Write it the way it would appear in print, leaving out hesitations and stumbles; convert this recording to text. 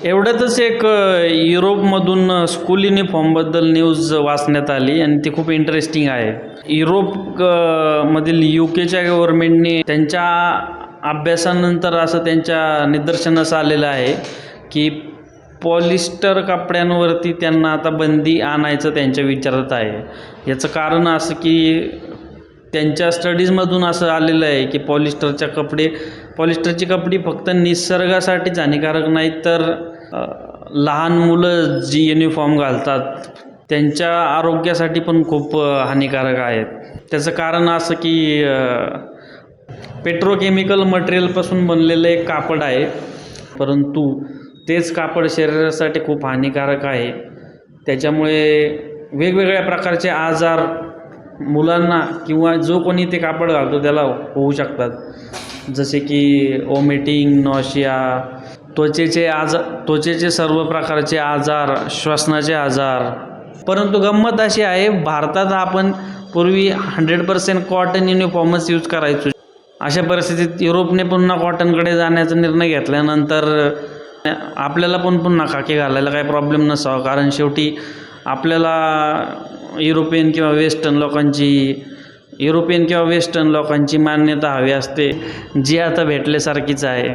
एवढ्यातच एक युरोपमधून school युनिफॉर्मबद्दल news वाचण्यात आली आणि ती खूप इंटरेस्टिंग आहे. मधील UKच्या गव्हर्नमेंटने त्यांच्या अभ्यासानंतर असं त्यांच्या निदर्शनास आलेलं आहे की पॉलिस्टर कपड्यांवरती त्यांना आता बंदी आणायचं त्यांच्या विचारात आहे. याचं कारण असं की त्यांच्या स्टडीजमधून असं आलेलं आहे की पॉलिस्टरची कपडे फक्त निसर्गासाठीच हानिकारक नाहीत, तर लहान मुलं जी युनिफॉर्म घालतात त्यांच्या आरोग्यासाठी पण खूप हानिकारक आहेत. त्याचं कारण असं की पेट्रोकेमिकल मटेरियलपासून बनलेलं एक कापड आहे, परंतु तेच कापड शरीरासाठी खूप हानिकारक आहे. त्याच्यामुळे वेगवेगळ्या प्रकारचे आजार मुलांना किंवा जो कोणी ते कापड घालतो त्याला होऊ शकतात, जसे की वॉमिटिंग, नॉशिया, त्वचेचे सर्व प्रकारचे आजार, श्वसनाचे आजार. परंतु गंमत अशी आहे, भारतात आपण पूर्वी 100% कॉटन युनिफॉर्मच यूज करायचो. अशा परिस्थितीत युरोपने पुन्हा कॉटनकडे जाण्याचा निर्णय घेतल्यानंतर आपल्याला पण पुन्हा खाकी घालायला काही प्रॉब्लेम नसावा, कारण शेवटी आपल्याला युरोपियन किंवा वेस्टर्न लोकांची मान्यता हवी असते, जी आता भेटल्यासारखीच आहे.